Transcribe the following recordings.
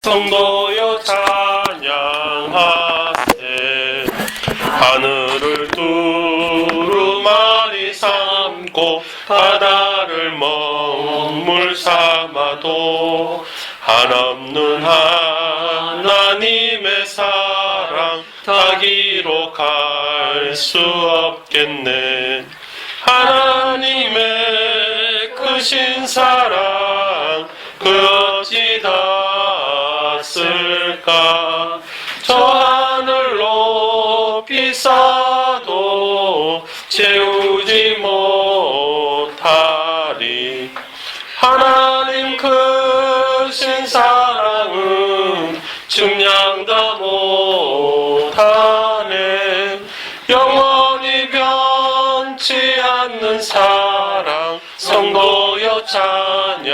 성도여 찬양하세. 하늘을 두루마리 삼고 바다를 먹물 삼아도 한없는 하나님의 사랑 닿기로 갈 수 없겠네. 하나님의 크신 사랑 그 어찌 닿았을까. 저 하늘 높이 쌓아도 채우지 못하리. 하나님 크신 사랑은 측량도 못하네. 영원히 변치 않는 사랑 성도여 찬양하세.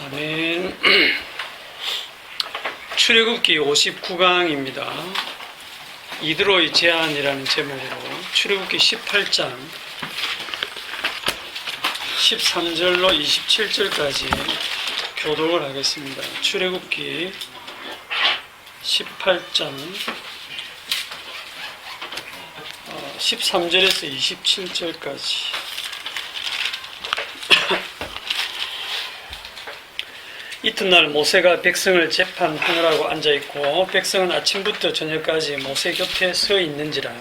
아멘. 출애굽기 59강입니다. 이드로의 제안이라는 제목으로 출애굽기 18장 13절로 27절까지 교독을 하겠습니다. 출애굽기 18장 13절에서 27절까지. 이튿날 모세가 백성을 재판하느라고 앉아있고 백성은 아침부터 저녁까지 모세 곁에 서 있는지라.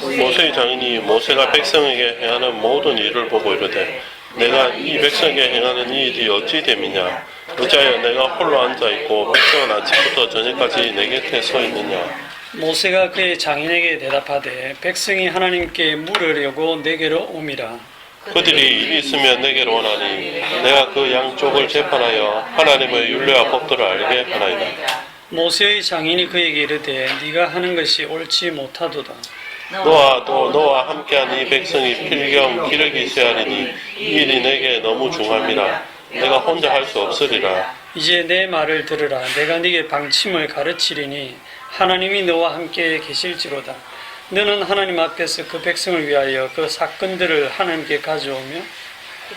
모세의 장인이 모세가 백성에게 행하는 모든 일을 보고 이르되 내가 이 백성에게 행하는 이 일이 어찌 됨이냐. 어찌하여 내가 홀로 앉아있고 백성은 아침부터 저녁까지 내 곁에 서 있느냐. 모세가 그의 장인에게 대답하되 백성이 하나님께 물으려고 내게로 오미라. 그들이 일이 있으면 내게로 오나니 내가 그 양쪽을 재판하여 하나님의 율례와 법도를 알게 하나이다. 모세의 장인이 그에게 이르되 네가 하는 것이 옳지 못하도다. 너와 함께한 이 백성이 필경 기력이 쇠하리니 이 일이 내게 너무 중함이라. 내가 혼자 할 수 없으리라. 이제 내 말을 들으라. 내가 네게 방침을 가르치리니 하나님이 너와 함께 계실지로다. 너는 하나님 앞에서 그 백성을 위하여 그 사건들을 하나님께 가져오며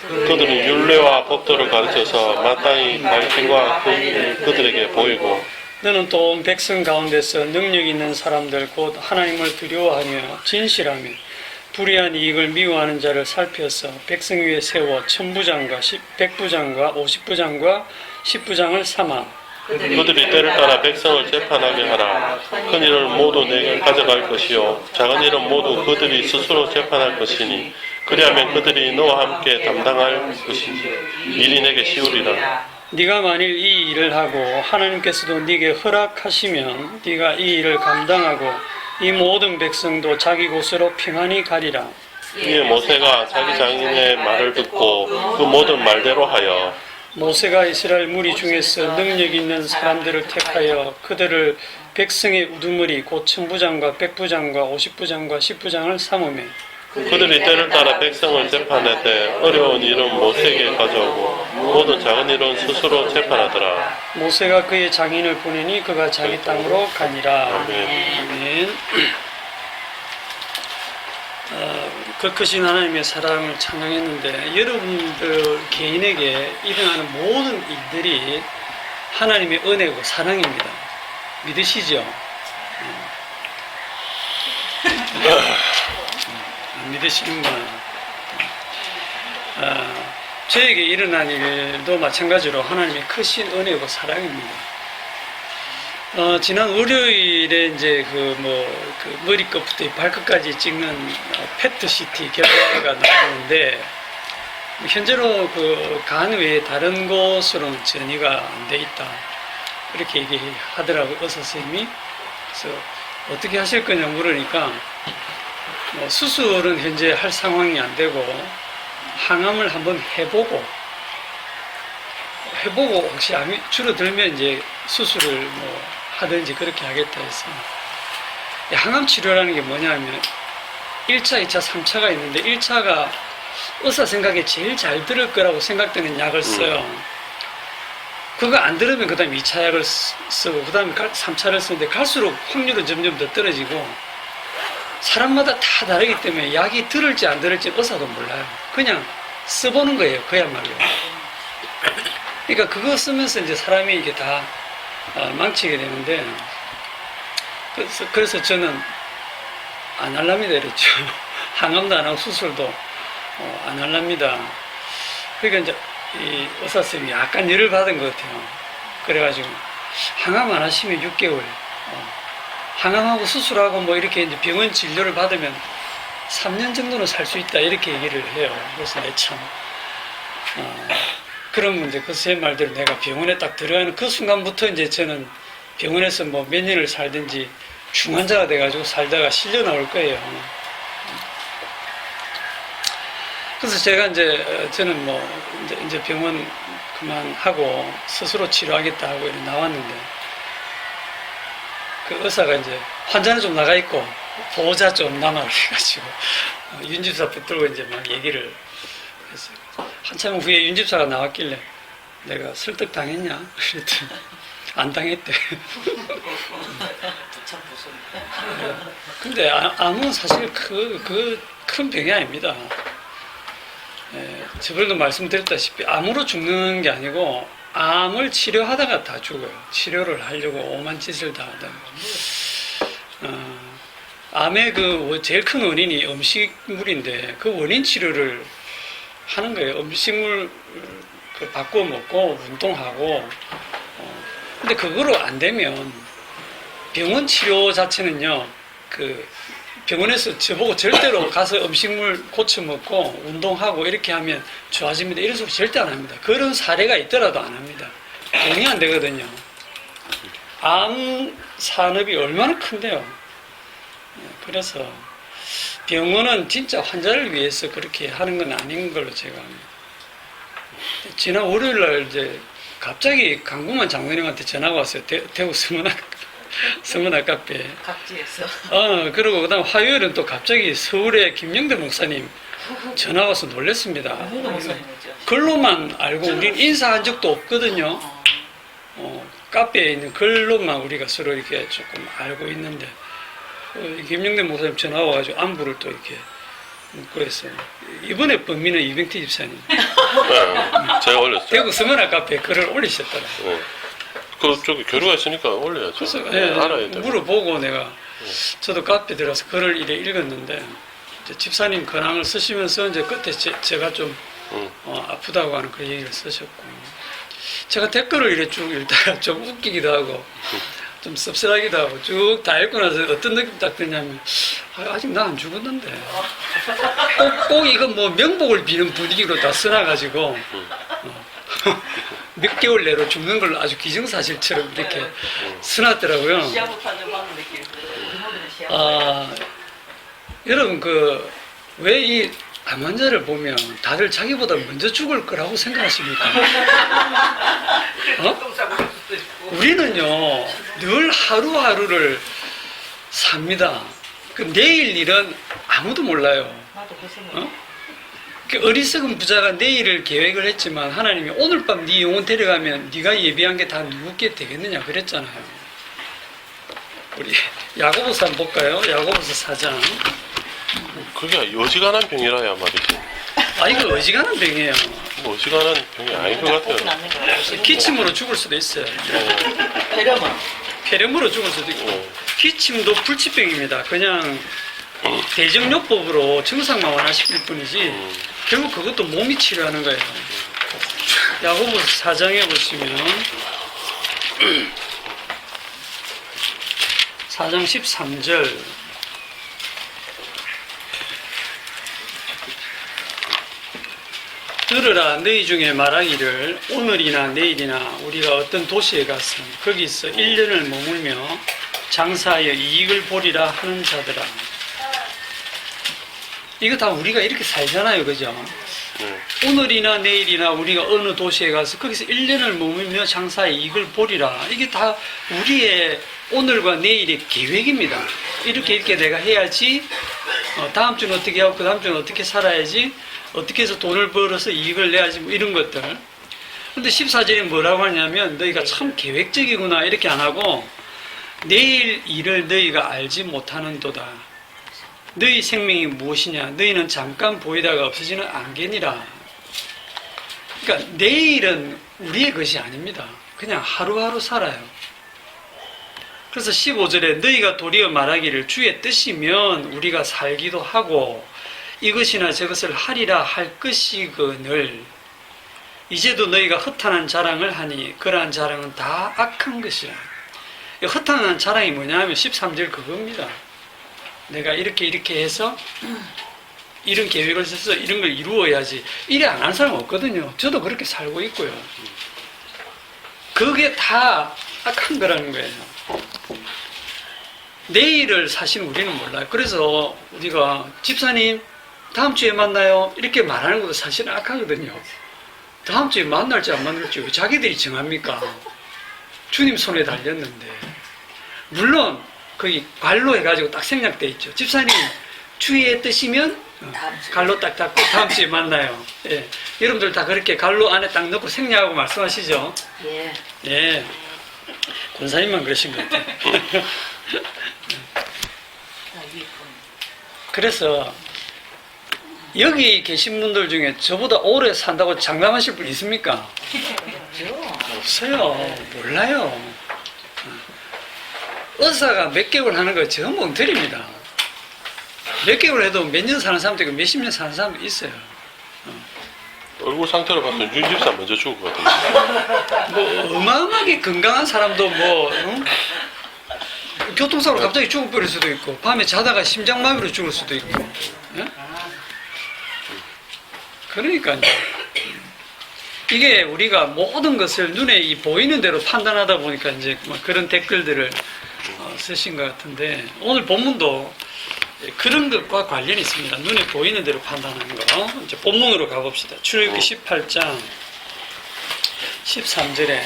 그들은 율례와 법도를 가르쳐서 마땅히 갈 길과 그들에게 보이고 너는 또 온 백성 가운데서 능력 있는 사람들 곧 하나님을 두려워하며 진실하며 불의한 이익을 미워하는 자를 살펴서 백성 위에 세워 천부장과 백부장과 50부장과 10부장을 삼아 그들이 때를 따라 백성을 재판하게 하라. 큰 일을 모두 내게 가져갈 것이요 작은 일은 모두 그들이 스스로 재판할 것이니 그리하면 그들이 너와 함께 담당할 것이니 일이 내게 쉬우리라. 네가 만일 이 일을 하고 하나님께서도 네게 허락하시면 네가 이 일을 감당하고 이 모든 백성도 자기 곳으로 평안히 가리라. 이에 모세가 자기 장인의 말을 듣고 그 모든 말대로 하여 모세가 이스라엘 무리 중에서 능력 있는 사람들을 택하여 그들을 백성의 우두머리 곧 천부장과 백부장과 50부장과 10부장을 삼으며 그들이 때를 따라 백성을 재판할 어려운 일은 모세에게 가져오고 모든 작은 일은 스스로 재판하더라. 모세가 그의 장인을 보내니 그가 자기 땅으로 가니라. 아멘. 아멘. 그 크신 하나님의 사랑을 찬양했는데 여러분들 개인에게 일어나는 모든 일들이 하나님의 은혜고 사랑입니다. 믿으시죠? 믿으시는구나. 저에게 일어난 일도 마찬가지로 하나님의 크신 은혜고 사랑입니다. 지난 월요일에 이제 그 머리끝부터 발끝까지 찍는 패트시티 결과가 나오는데 현재로 그 간 외에 다른 곳으로는 전이가 안 돼 있다. 그렇게 얘기하더라고요, 의사 선생님이. 그래서 어떻게 하실 거냐 물으니까 수술은 현재 할 상황이 안 되고 항암을 한번 해보고 혹시 암이 줄어들면 이제 수술을 하든지 그렇게 하겠다 해서 항암 치료라는 게 뭐냐면 1차, 2차, 3차가 있는데 1차가 의사 생각에 제일 잘 들을 거라고 생각되는 약을 써요. 그거 안 들으면 그 다음에 2차 약을 쓰고 그 다음에 3차를 쓰는데 갈수록 확률은 점점 더 떨어지고 사람마다 다 다르기 때문에 약이 들을지 안 들을지 의사도 몰라요. 그냥 써보는 거예요. 그야말로. 그러니까 그거 쓰면서 이제 사람이 이게 다 망치게 되는데, 그래서 저는 안 할랍니다 이랬죠. 항암도 안 하고 수술도 안 할랍니다. 그러니까 이제 이 의사 선생님이 약간 열을 받은 것 같아요. 그래가지고 항암 안 하시면 6개월, 항암하고 수술하고 뭐 이렇게 이제 병원 진료를 받으면 3년 정도는 살 수 있다 이렇게 얘기를 해요. 그래서 참 그러면 이제 그 제 말대로 내가 병원에 딱 들어가는 그 순간부터 이제 저는 병원에서 뭐 몇 년을 살든지 중환자가 돼가지고 살다가 실려 나올 거예요. 그래서 제가 이제 저는 뭐 이제 병원 그만하고 스스로 치료하겠다 하고 이렇게 나왔는데, 그 의사가 이제 환자는 좀 나가 있고 보호자 좀 남아 해가지고 윤집사 붙들고 이제 막 얘기를 했어요. 한참 후에 윤집사가 나왔길래 내가 설득 당했냐? 그랬더니 안 당했대. 참 무섭네. 근데 암은 사실 큰 병이 아닙니다. 저번에도 말씀드렸다시피 암으로 죽는 게 아니고 암을 치료하다가 다 죽어요. 치료를 하려고 오만 짓을 다 하다가. 암의 그 제일 큰 원인이 음식물인데 그 원인 치료를 하는 거예요. 음식물 그 바꿔 먹고 운동하고. 근데 그거로 안 되면 병원 치료 자체는요, 그 병원에서 저보고 절대로 가서 음식물 고쳐 먹고 운동하고 이렇게 하면 좋아집니다, 이런 소리 절대 안 합니다. 그런 사례가 있더라도 안 합니다. 돈이 안 되거든요. 암 산업이 얼마나 큰데요. 그래서 병원은 진짜 환자를 위해서 그렇게 하는 건 아닌 걸로 제가 합니다. 지난 월요일 날 이제 갑자기 강구만 장로님한테 전화가 왔어요. 대구 성문학 카페에. 각지에서. 그리고 그다음 화요일은 또 갑자기 서울의 김영대 목사님 전화 와서 놀랐습니다. 아무도 목사님이죠. 글로만 알고 우린 인사한 적도 없거든요. 카페에 있는 글로만 우리가 서로 이렇게 조금 알고 있는데, 김영대 목사님 전화 와가지고 안부를 또 이렇게 묻고 했어요. 이번에 범인은 이병태 집사님. 네, 제가 올렸어요. 대구 성문학 카페에 글을 올리셨더라고요. 네. 그쪽에 교류가 있으니까 올려야죠. 그래서 네, 알아야 돼요. 물어보고 내가 저도 카페 들어서 글을 이래 읽었는데, 이제 집사님 근황을 쓰시면서 이제 끝에 제가 좀 아프다고 하는 그 얘기를 쓰셨고, 제가 댓글을 이래 쭉 읽다가 좀 웃기기도 하고 좀 씁쓸하기도 하고 쭉 다 읽고 나서 어떤 느낌 딱 드냐면, 아직 나 안 죽었는데 꼭 이거 뭐 명복을 비는 분위기로 다 써놔가지고 몇 개월 내로 죽는 걸 아주 기정사실처럼 이렇게 써놨더라고요. 시야부타는 받는 느낌. 여러분 왜 이 암 환자를 보면 다들 자기보다 먼저 죽을 거라고 생각하십니까? 우리는요 늘 하루하루를 삽니다. 그 내일 일은 아무도 몰라요. 나도 그 생각. 그 어리석은 부자가 내일을 계획을 했지만 하나님이 오늘 밤 네 영혼 데려가면 네가 예비한 게 다 누구께 되겠느냐 그랬잖아요. 우리 야고보서 한번 볼까요? 야고보서 4장. 그게 어지간한 병이라야 말이지. 이거 어지간한 병이에요. 뭐 어지간한 병이 아닌 것 꼭 같아요. 낫는 거 같아요. 기침으로 죽을 수도 있어요. 폐렴은 폐렴으로 죽을 수도 있고. 기침도 불치병입니다. 그냥 대정요법으로 증상만 완화시킬 뿐이지 결국 그것도 몸이 치료하는 거예요. 야고보서 4장에 보시면 4장 13절 들으라 너희 중에 말하기를 오늘이나 내일이나 우리가 어떤 도시에 가서 거기서 1년을 머물며 장사하여 이익을 보리라 하는 자들아. 이거 다 우리가 이렇게 살잖아요, 그죠? 오늘이나 내일이나 우리가 어느 도시에 가서 거기서 1년을 머물며 장사하여 이익을 보리라. 이게 다 우리의 오늘과 내일의 계획입니다. 이렇게 내가 해야지, 다음 주는 어떻게 하고 그 다음 주는 어떻게 살아야지, 어떻게 해서 돈을 벌어서 이익을 내야지, 뭐 이런 것들. 근데 14절에 뭐라고 하냐면 너희가 참 계획적이구나 이렇게 안 하고 내일 일을 너희가 알지 못하는도다. 너희 생명이 무엇이냐? 너희는 잠깐 보이다가 없어지는 안개니라. 그러니까 내일은 우리의 것이 아닙니다. 그냥 하루하루 살아요. 그래서 15절에 너희가 도리어 말하기를 주의 뜻이면 우리가 살기도 하고 이것이나 저것을 하리라 할 것이거늘 이제도 너희가 허탄한 자랑을 하니 그러한 자랑은 다 악한 것이라. 이 허탄한 자랑이 뭐냐 하면 13절 그겁니다. 내가 이렇게 해서 이런 계획을 써서 이런 걸 이루어야지. 이래 안 하는 사람 없거든요. 저도 그렇게 살고 있고요. 그게 다 악한 거라는 거예요. 내일을 사실 우리는 몰라요. 그래서 우리가 집사님 다음 주에 만나요 이렇게 말하는 것도 사실은 악하거든요. 다음 주에 만날지 안 만날지 왜 자기들이 정합니까? 주님 손에 달렸는데. 물론 거기 갈로 해가지고 딱 생략돼 있죠. 집사님 주의 뜻이면 갈로 딱 닫고 다음 주에 만나요. 예. 여러분들 다 그렇게 갈로 안에 딱 넣고 생략하고 말씀하시죠? 예. 예. 권사님만 그러신 것 같아요. 그래서 여기 계신 분들 중에 저보다 오래 산다고 장담하실 분 있습니까? 없어요. 몰라요. 의사가 몇 개월 하는 거 전부 엉터리입니다. 몇 개월 해도 몇 년 사는 사람도 있고 몇십 년 사는 사람도 있어요. 얼굴 상태로 봤을 때 윤집사 먼저 죽을 것 같은데. 뭐 어마어마하게 건강한 사람도 뭐 교통사고로 갑자기 죽어버릴 수도 있고 밤에 자다가 심장마비로 죽을 수도 있고. 예? 그러니까 이게 우리가 모든 것을 눈에 보이는 대로 판단하다 보니까 이제 그런 댓글들을 쓰신 것 같은데 오늘 본문도 그런 것과 관련이 있습니다. 눈에 보이는 대로 판단하는 거. 이제 본문으로 가봅시다. 출애굽기 18장 13절에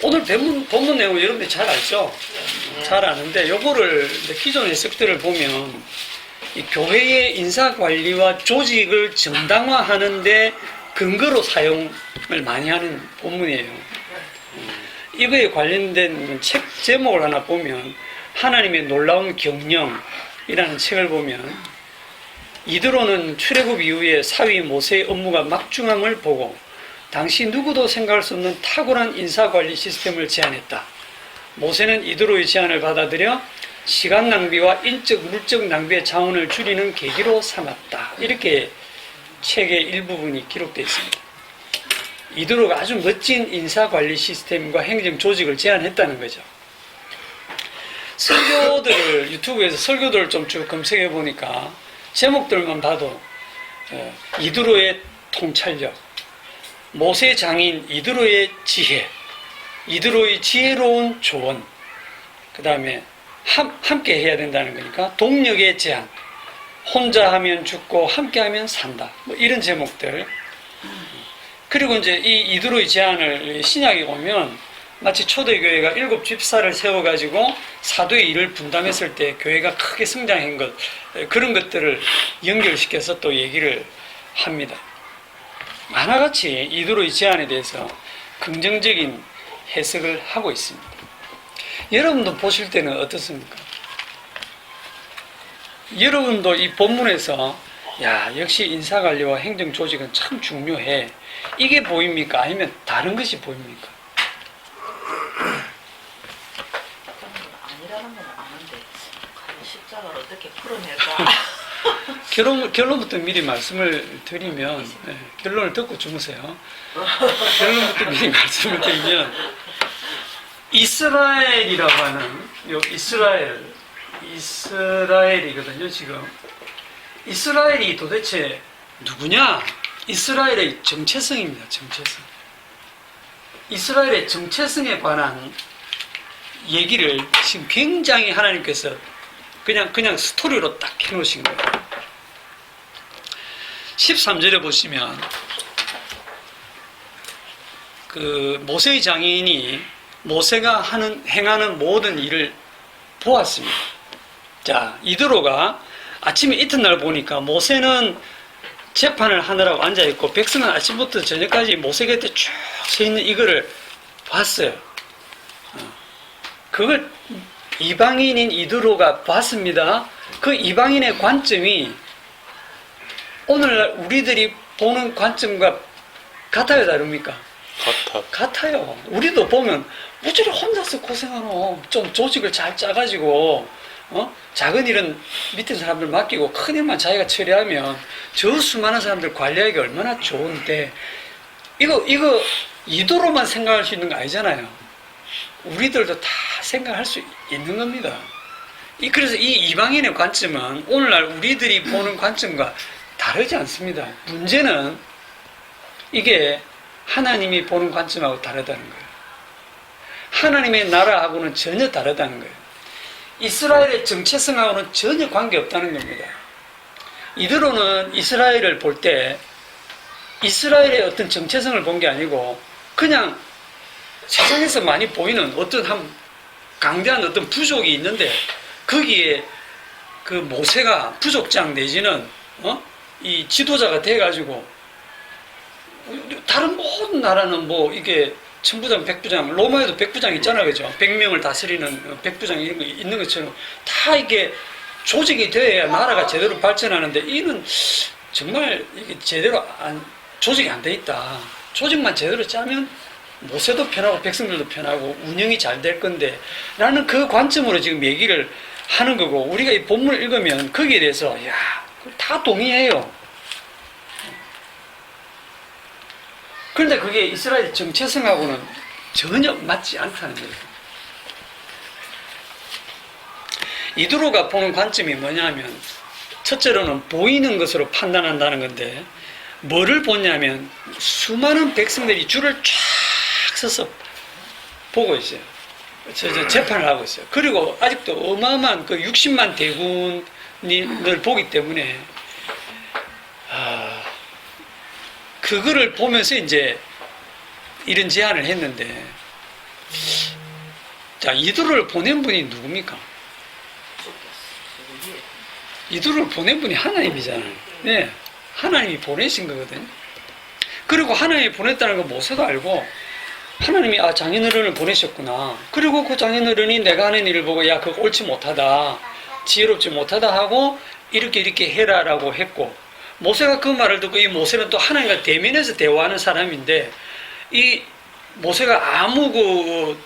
오늘 본문 내용을 여러분들이 잘 알죠? 잘 아는데 요거를 기존 해석들을 보면 이 교회의 인사관리와 조직을 정당화하는데 근거로 사용을 많이 하는 본문이에요. 이거에 관련된 책 제목을 하나 보면 하나님의 놀라운 경영이라는 책을 보면 이드로는 출애굽 이후에 사위 모세의 업무가 막중함을 보고 당시 누구도 생각할 수 없는 탁월한 인사관리 시스템을 제안했다. 모세는 이드로의 제안을 받아들여 시간 낭비와 인적 물적 낭비의 자원을 줄이는 계기로 삼았다. 이렇게 책의 일부분이 기록되어 있습니다. 이드로가 아주 멋진 인사관리 시스템과 행정 조직을 제안했다는 거죠. 설교들을 유튜브에서 설교들을 좀 쭉 검색해 보니까 제목들만 봐도 이드로의 통찰력, 모세 장인 이드로의 지혜, 이드로의 지혜로운 조언, 그 다음에 함께 해야 된다는 거니까 동력의 제한, 혼자 하면 죽고 함께 하면 산다. 뭐 이런 제목들. 그리고 이제 이 이드로의 제안을 신약에 보면 마치 초대교회가 7 집사를 세워가지고 사도의 일을 분담했을 때 교회가 크게 성장한 것, 그런 것들을 연결시켜서 또 얘기를 합니다. 하나같이 이드로의 제안에 대해서 긍정적인 해석을 하고 있습니다. 여러분도 보실 때는 어떻습니까? 여러분도 이 본문에서 야, 역시 인사관리와 행정조직은 참 중요해. 이게 보입니까? 아니면 다른 것이 보입니까? 아니라는 건 아는데 과연 십자가를 어떻게 풀어낼까? 결론부터 미리 말씀을 드리면 결론을 듣고 주무세요. 결론부터 미리 말씀을 드리면 이스라엘이라고 하는 이스라엘이거든요. 지금 이스라엘이 도대체 누구냐? 이스라엘의 정체성입니다. 정체성. 이스라엘의 정체성에 관한 얘기를 지금 굉장히 하나님께서 그냥 스토리로 딱 해놓으신 거예요. 13절에 보시면 그 모세의 장인이 모세가 행하는 모든 일을 보았습니다. 자, 이드로가 아침에 이튿날 보니까 모세는 재판을 하느라고 앉아있고 백성은 아침부터 저녁까지 모세 곁에 쭉 서 있는 이거를 봤어요. 그걸 이방인인 이드로가 봤습니다. 그 이방인의 관점이 오늘날 우리들이 보는 관점과 같아요, 다릅니까? 같아요. 우리도 보면 무지를 혼자서 고생하노. 좀 조직을 잘 짜가지고 작은 일은 밑에 사람들 맡기고 큰 일만 자기가 처리하면 저 수많은 사람들 관리하기가 얼마나 좋은데 이거 이도로만 생각할 수 있는 거 아니잖아요. 우리들도 다 생각할 수 있는 겁니다. 그래서 이 이방인의 관점은 오늘날 우리들이 보는 관점과 다르지 않습니다. 문제는 이게 하나님이 보는 관점하고 다르다는 거예요. 하나님의 나라하고는 전혀 다르다는 거예요. 이스라엘의 정체성하고는 전혀 관계없다는 겁니다. 이대로는 이스라엘을 볼 때 이스라엘의 어떤 정체성을 본 게 아니고 그냥 세상에서 많이 보이는 어떤 강대한 어떤 부족이 있는데 거기에 그 모세가 부족장 내지는 이 지도자가 돼가지고 다른 모든 나라는 뭐 이게 천부장, 백부장, 로마에도 백부장 있잖아요, 그죠? 100명을 다스리는 백부장 이런 거 있는 것처럼 다 이게 조직이 돼야 나라가 제대로 발전하는데 이는 정말 이게 제대로 조직이 안 돼 있다. 조직만 제대로 짜면 모세도 편하고 백성들도 편하고 운영이 잘 될 건데 라는 그 관점으로 지금 얘기를 하는 거고 우리가 이 본문을 읽으면 거기에 대해서 다 동의해요. 그런데 그게 이스라엘 정체성하고는 전혀 맞지 않다는 거예요. 이두로가 보는 관점이 뭐냐면 첫째로는 보이는 것으로 판단한다는 건데 뭐를 보냐면 수많은 백성들이 줄을 쫙 서서 보고 있어요. 재판을 하고 있어요. 그리고 아직도 어마어마한 그 60만 대군을 보기 때문에 그거를 보면서 이제 이런 제안을 했는데 자, 이두를 보낸 분이 누굽니까? 이두를 보낸 분이 하나님이잖아요. 네, 하나님이 보내신 거거든요. 그리고 하나님이 보냈다는 거 모세도 알고 하나님이 장인어른을 보내셨구나. 그리고 그 장인어른이 내가 하는 일을 보고 그거 옳지 못하다, 지혜롭지 못하다 하고 이렇게 해라라고 했고 모세가 그 말을 듣고 이 모세는 또 하나님과 대면해서 대화하는 사람인데 이 모세가 아무 그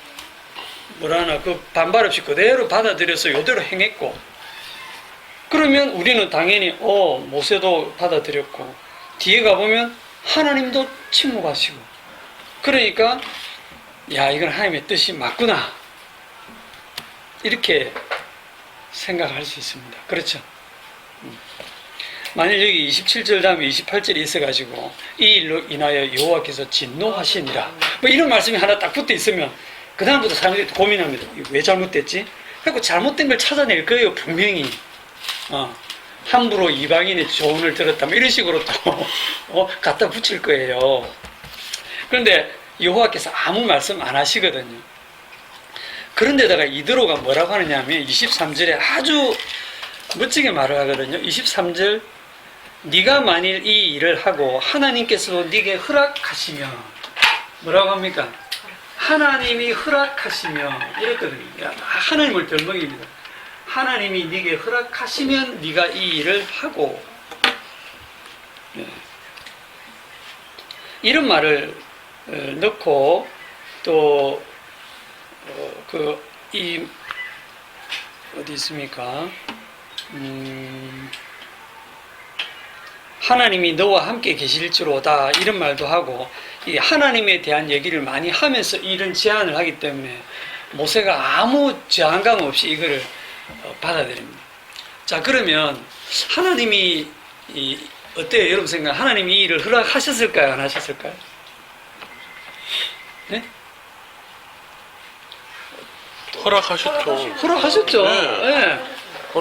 반발 없이 그대로 받아들여서 이대로 행했고 그러면 우리는 당연히 모세도 받아들였고 뒤에 가보면 하나님도 침묵하시고 그러니까 이건 하나님의 뜻이 맞구나 이렇게 생각할 수 있습니다. 그렇죠? 만일 여기 27절 다음에 28절이 있어가지고 이 일로 인하여 여호와께서 진노하시니라 뭐 이런 말씀이 하나 딱 붙어 있으면 그 다음부터 사람들이 고민합니다. 왜 잘못됐지? 그리고 잘못된 걸 찾아낼 거예요. 분명히 함부로 이방인의 조언을 들었다면 이런 식으로 또 갖다 붙일 거예요. 그런데 여호와께서 아무 말씀 안 하시거든요. 그런데다가 이드로가 뭐라고 하느냐 하면 23절에 아주 멋지게 말을 하거든요. 23절 네가 만일 이 일을 하고 하나님께서도 네게 허락하시면 뭐라고 합니까? 하나님이 허락하시면 이랬거든요. 하나님을 덜먹입니다. 하나님이 네게 허락하시면 네가 이 일을 하고 이런 말을 넣고 또 어디 있습니까? 하나님이 너와 함께 계실지로다 이런 말도 하고 이 하나님에 대한 얘기를 많이 하면서 이런 제안을 하기 때문에 모세가 아무 저항감 없이 이거를 받아들입니다. 자, 그러면 하나님이 어때요? 여러분 생각 하나님이 이 일을 허락하셨을까요? 안 하셨을까요? 네? 허락하셨죠. 허락하셨죠. 네.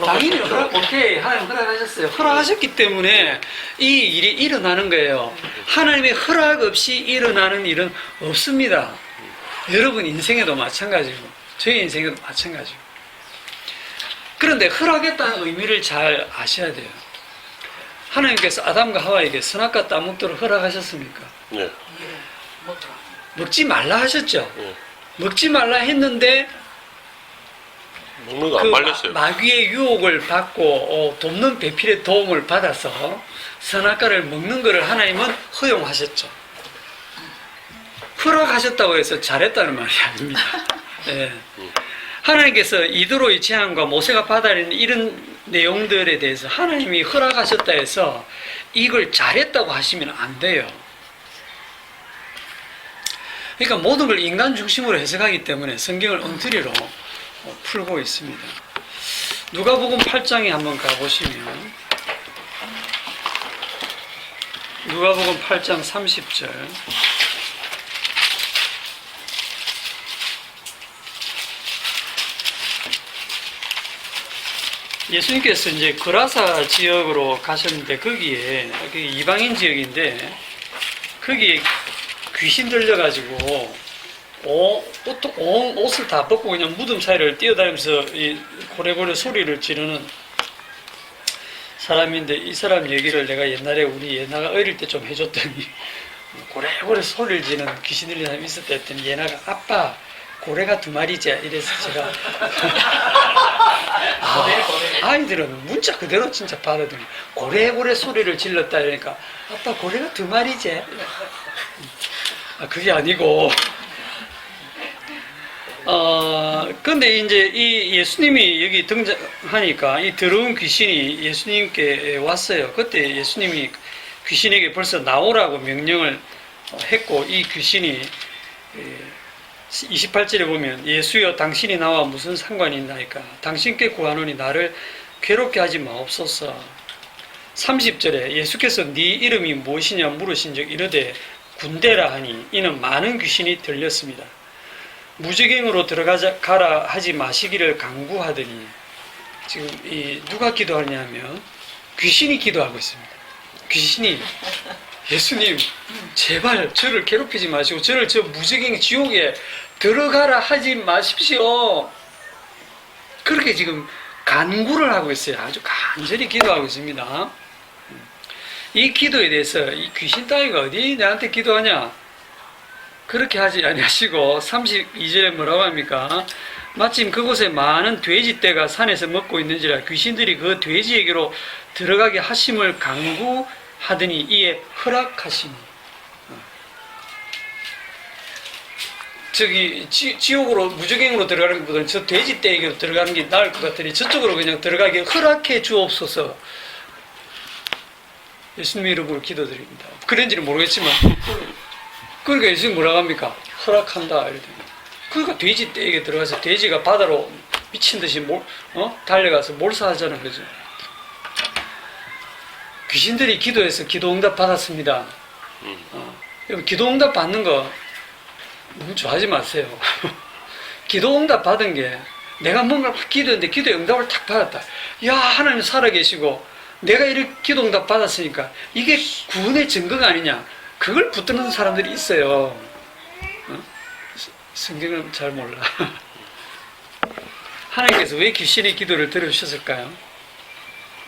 당연히 오케이 하나님 허락하셨어요. 허락하셨기 때문에 이 일이 일어나는 거예요. 하나님의 허락 없이 일어나는 일은 없습니다. 여러분 인생에도 마찬가지고 저희 인생에도 마찬가지고. 그런데 허락했다는 의미를 잘 아셔야 돼요. 하나님께서 아담과 하와에게 선악과 따 먹도록 허락하셨습니까? 네. 먹지 말라 하셨죠. 네. 먹지 말라 했는데 먹는 거 안 말렸어요. 마귀의 유혹을 받고 돕는 배필의 도움을 받아서 선악과를 먹는 것을 하나님은 허용하셨죠. 허락하셨다고 해서 잘했다는 말이 아닙니다. 예. 하나님께서 이드로의 재앙과 모세가 받아들인 이런 내용들에 대해서 하나님이 허락하셨다 해서 이걸 잘했다고 하시면 안 돼요. 그러니까 모든 걸 인간 중심으로 해석하기 때문에 성경을 엉터리로 풀고 있습니다. 누가복음 8장에 한번 가보시면 누가복음 8장 30절 예수님께서 이제 그라사 지역으로 가셨는데 거기에 이방인 지역인데 거기에 귀신 들려가지고 옷을 다 벗고 그냥 무덤 사이를 뛰어다니면서 이 고래고래 소리를 지르는 사람인데 이 사람 얘기를 내가 옛날에 우리 예나가 어릴 때 좀 해줬더니 고래고래 소리를 지르는 귀신 들리는 사람이 있었다 했더니 예나가 아빠 고래가 2마리지 이래서 제가 아이들은 문자 그대로 진짜 받아들여 고래고래 소리를 질렀다 그러니까 아빠 고래가 2마리지 그게 아니고 근데 이제 이 예수님이 여기 등장하니까 이 더러운 귀신이 예수님께 왔어요. 그때 예수님이 귀신에게 벌써 나오라고 명령을 했고 이 귀신이 28절에 보면 예수여 당신이 나와 무슨 상관이 있나이까 당신께 구하노니 나를 괴롭게 하지 마옵소서. 30절에 예수께서 네 이름이 무엇이냐 물으신즉 이르되 군대라 하니 이는 많은 귀신이 들렸습니다. 무지갱으로 가라 하지 마시기를 강구하더니 지금 누가 기도하냐면 귀신이 기도하고 있습니다. 귀신이 예수님 제발 저를 괴롭히지 마시고 저를 저 무지갱 지옥에 들어가라 하지 마십시오. 그렇게 지금 간구를 하고 있어요. 아주 간절히 기도하고 있습니다. 이 기도에 대해서 이 귀신 따위가 어디 내한테 기도하냐? 그렇게 하지 아니하시고 32절에 뭐라고 합니까? 마침 그곳에 많은 돼지떼가 산에서 먹고 있는지라 귀신들이 그 돼지에게로 들어가게 하심을 강구하더니 이에 허락하시니 저기 지옥으로 무저갱으로 들어가는 것보다는 저 돼지떼에게로 들어가는 게 나을 것 같으니 저쪽으로 그냥 들어가게 허락해 주옵소서. 예수님 이름으로 기도드립니다. 그런지는 모르겠지만 그러니까 예수님 뭐라고 합니까? 허락한다 이러더니 그러니까 돼지떼에게 들어가서 돼지가 바다로 미친 듯이 달려가서 몰사하자는 거죠. 귀신들이 기도해서 기도응답 받았습니다. 기도응답 받는 거 너무 좋아하지 마세요. 기도응답 받은 게 내가 뭔가 기도했는데 기도의 응답을 탁 받았다. 야 하나님 살아계시고 내가 이렇게 기도응답 받았으니까 이게 구원의 증거가 아니냐. 그걸 붙드는 사람들이 있어요. 성경은 잘 몰라. 하나님께서 왜 귀신의 기도를 들어주셨을까요?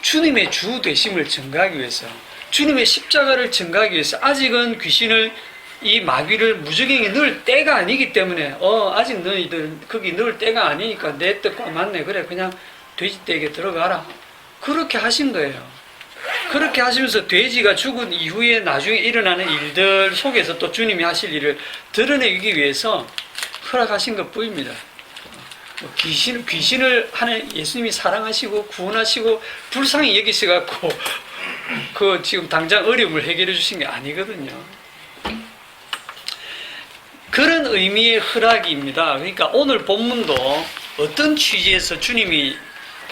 주님의 주 되심을 증거하기 위해서, 주님의 십자가를 증거하기 위해서. 아직은 귀신을 이 마귀를 무저갱에 넣을 때가 아니기 때문에 아직 너희들 거기 넣을 때가 아니니까 내 뜻과 맞네 그래 그냥 돼지떼에게 들어가라 그렇게 하신 거예요. 그렇게 하시면서 돼지가 죽은 이후에 나중에 일어나는 일들 속에서 또 주님이 하실 일을 드러내기 위해서 허락하신 것 뿐입니다. 귀신을 하는 예수님이 사랑하시고 구원하시고 불쌍히 여기셔갖고 그 지금 당장 어려움을 해결해 주신 게 아니거든요. 그런 의미의 허락입니다. 그러니까 오늘 본문도 어떤 취지에서 주님이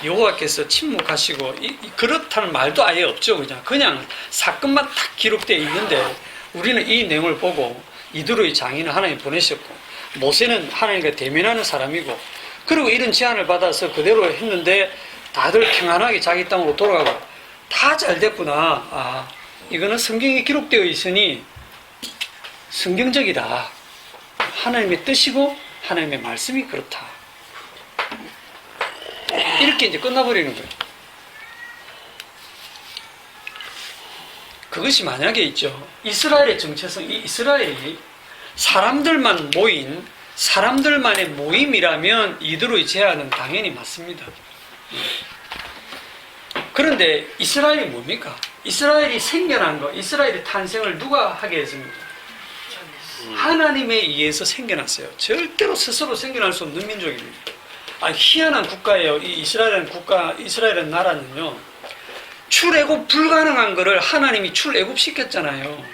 여호와께서 침묵하시고 그렇다는 말도 아예 없죠. 그냥 사건만 딱 기록되어 있는데 우리는 이 내용을 보고 이드로의 장인을 하나님 보내셨고 모세는 하나님과 대면하는 사람이고 그리고 이런 제안을 받아서 그대로 했는데 다들 평안하게 자기 땅으로 돌아가고 다 잘 됐구나. 이거는 성경에 기록되어 있으니 성경적이다. 하나님의 뜻이고 하나님의 말씀이 그렇다. 이렇게 이제 끝나버리는 거예요. 그것이 만약에 있죠. 이스라엘의 정체성, 이 이스라엘이 사람들만 모인 사람들만의 모임이라면 이드로의 제안은 당연히 맞습니다. 그런데 이스라엘이 뭡니까? 이스라엘이 생겨난 거, 이스라엘의 탄생을 누가 하게 했습니까? 하나님에 의해서 생겨났어요. 절대로 스스로 생겨날 수 없는 민족입니다. 희한한 국가예요. 이 이스라엘은 국가, 이스라엘은 나라는요. 출애굽 불가능한 거를 하나님이 출애굽 시켰잖아요.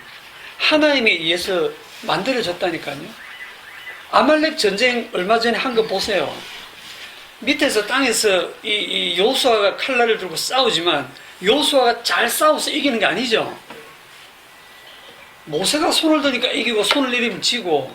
하나님에 의해서 만들어졌다니까요. 아말렉 전쟁 얼마 전에 한 거 보세요. 밑에서 땅에서 이 여호수아가 칼날을 들고 싸우지만 여호수아가 잘 싸워서 이기는 게 아니죠. 모세가 손을 드니까 이기고 손을 내리면 지고.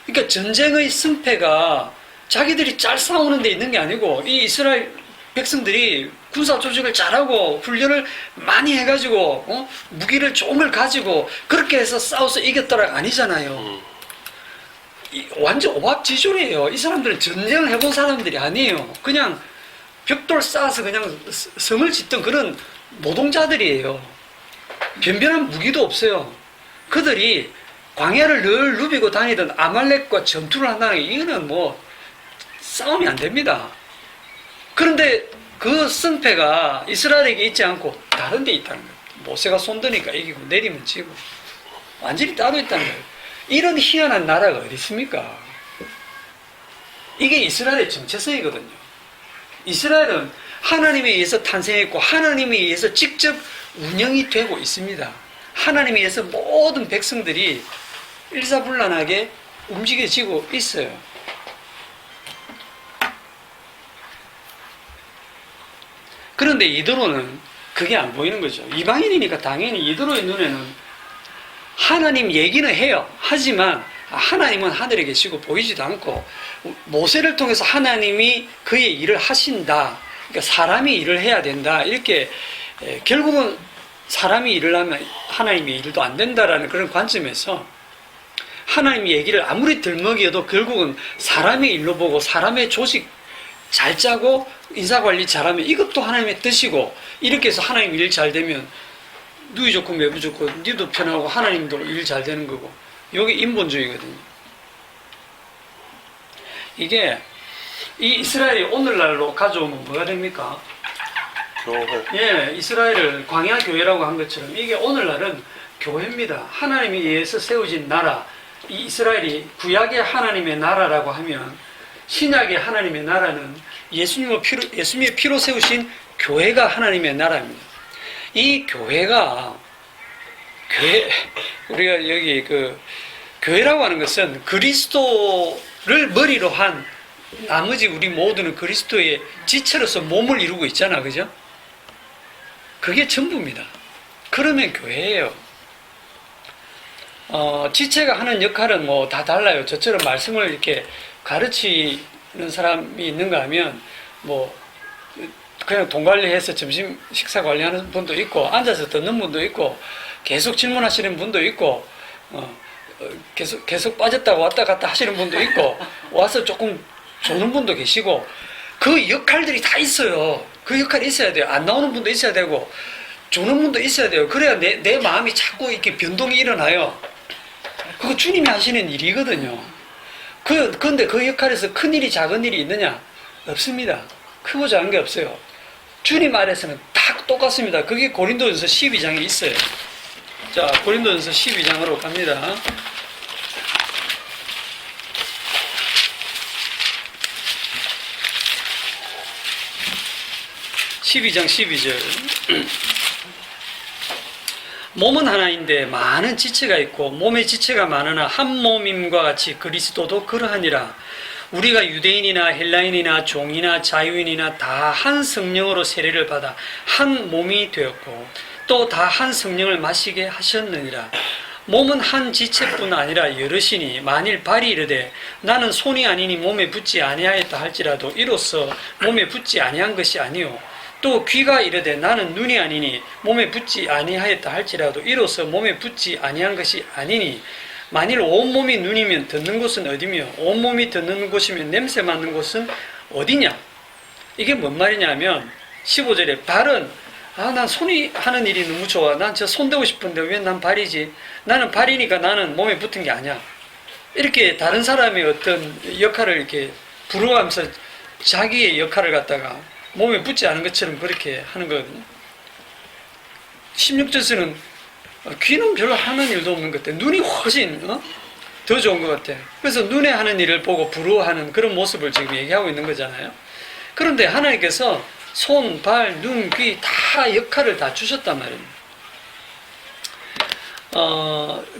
그러니까 전쟁의 승패가 자기들이 잘 싸우는 데 있는 게 아니고 이 이스라엘 백성들이 군사 조직을 잘하고 훈련을 많이 해가지고 무기를 좋은 걸 가지고 그렇게 해서 싸워서 이겼더라가 아니잖아요. 완전 오합지졸이에요. 이 사람들은 전쟁을 해본 사람들이 아니에요. 그냥 벽돌 쌓아서 그냥 성을 짓던 그런 노동자들이에요. 변변한 무기도 없어요. 그들이 광야를 늘 누비고 다니던 아말렉과 전투를 한다는 게 이거는 뭐 싸움이 안 됩니다. 그런데 그 승패가 이스라엘에게 있지 않고 다른 데 있다는 거예요. 모세가 손드니까 이기고 내리면 지고 완전히 따로 있다는 거예요. 이런 희한한 나라가 어디 있습니까? 이게 이스라엘의 정체성이거든요. 이스라엘은 하나님에 의해서 탄생했고 하나님에 의해서 직접 운영이 되고 있습니다. 하나님에 의해서 모든 백성들이 일사불란하게 움직여지고 있어요. 그런데 이더로는 그게 안 보이는 거죠. 이방인이니까 당연히 이더로의 눈에는 하나님 얘기는 해요. 하지만 하나님은 하늘에 계시고 보이지도 않고 모세를 통해서 하나님이 그의 일을 하신다. 그러니까 사람이 일을 해야 된다. 이렇게 결국은 사람이 일을 하면 하나님의 일도 안 된다라는 그런 관점에서 하나님 얘기를 아무리 들먹여도 결국은 사람의 일로 보고 사람의 조직 잘 짜고 인사관리 잘하면 이것도 하나님의 뜻이고 이렇게 해서 하나님 일 잘 되면 누이 좋고 매부 좋고 니도 편하고 하나님도 일 잘 되는 거고 여기 인본주의거든요. 이게 이 이스라엘이 오늘날로 가져오면 뭐가 됩니까? 교회. 예, 이스라엘을 광야 교회라고 한 것처럼 이게 오늘날은 교회입니다. 하나님에 의해서 세워진 나라. 이 이스라엘이 구약의 하나님의 나라라고 하면 신약의 하나님의 나라는 예수님의 피로 세우신 교회가 하나님의 나라입니다. 이 교회가 우리가 여기 교회라고 하는 것은 그리스도를 머리로 한 나머지 우리 모두는 그리스도의 지체로서 몸을 이루고 있잖아, 그죠? 그게 전부입니다. 그러면 교회예요. 지체가 하는 역할은 뭐 다 달라요. 저처럼 말씀을 이렇게 가르치는 사람이 있는가 하면 뭐 그냥 돈 관리해서 점심 식사 관리하는 분도 있고 앉아서 듣는 분도 있고 계속 질문하시는 분도 있고 계속 빠졌다가 왔다 갔다 하시는 분도 있고 와서 조금 조는 분도 계시고 그 역할들이 다 있어요. 그 역할이 있어야 돼요. 안 나오는 분도 있어야 되고 조는 분도 있어야 돼요. 그래야 내 마음이 자꾸 이렇게 변동이 일어나요. 그거 주님이 하시는 일이거든요. 그런데 그 역할에서 큰 일이 작은 일이 있느냐? 없습니다. 크고 작은 게 없어요. 주님 아래서는 다 똑같습니다. 그게 고린도전서 12장에 있어요. 자, 고린도전서 12장으로 갑니다. (12장) 12절 몸은 하나인데 많은 지체가 있고 몸의 지체가 많으나 한 몸임과 같이 그리스도도 그러하니라. 우리가 유대인이나 헬라인이나 종이나 자유인이나 다 한 성령으로 세례를 받아 한 몸이 되었고 또 다 한 성령을 마시게 하셨느니라. 몸은 한 지체뿐 아니라 여럿이니 만일 발이 이르되 나는 손이 아니니 몸에 붙지 아니하였다 할지라도 이로써 몸에 붙지 아니한 것이 아니요 또 귀가 이르되 나는 눈이 아니니 몸에 붙지 아니하였다 할지라도 이로써 몸에 붙지 아니한 것이 아니니 만일 온몸이 눈이면 듣는 곳은 어디며 온몸이 듣는 곳이면 냄새 맡는 곳은 어디냐? 이게 뭔 말이냐면 15절에 발은 난 손이 하는 일이 너무 좋아. 난 저 손 대고 싶은데 왜 난 발이지? 나는 발이니까 나는 몸에 붙은 게 아니야. 이렇게 다른 사람의 어떤 역할을 이렇게 부러워하면서 자기의 역할을 갖다가 몸에 붙지 않은 것처럼 그렇게 하는 거거든요. 16절에서는 귀는 별로 하는 일도 없는 것 같아. 눈이 훨씬 더 좋은 것 같아요. 그래서 눈에 하는 일을 보고 부러워하는 그런 모습을 지금 얘기하고 있는 거잖아요. 그런데 하나님께서 손, 발, 눈, 귀 다 역할을 다 주셨단 말입니다.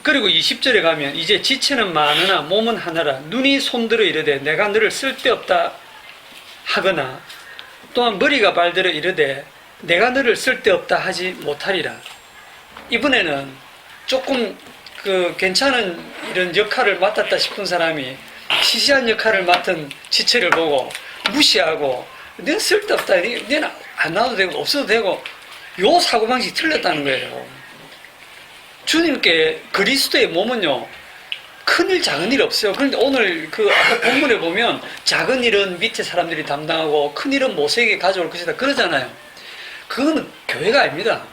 그리고 20절에 가면 이제 지체는 많으나 몸은 하나라. 눈이 손들어 이르되 내가 너를 쓸데없다 하거나 또한 머리가 발들어 이르되 내가 너를 쓸데없다 하지 못하리라. 이번에는 조금 괜찮은 이런 역할을 맡았다 싶은 사람이 시시한 역할을 맡은 지체를 보고 무시하고 넌 쓸데없다, 너는 안 나와도 되고 없어도 되고, 요 사고방식이 틀렸다는 거예요. 주님께 그리스도의 몸은요 큰일 작은 일 없어요. 그런데 오늘 아까 본문에 보면 작은 일은 밑에 사람들이 담당하고 큰 일은 모세에게 가져올 것이다 그러잖아요. 그거는 교회가 아닙니다.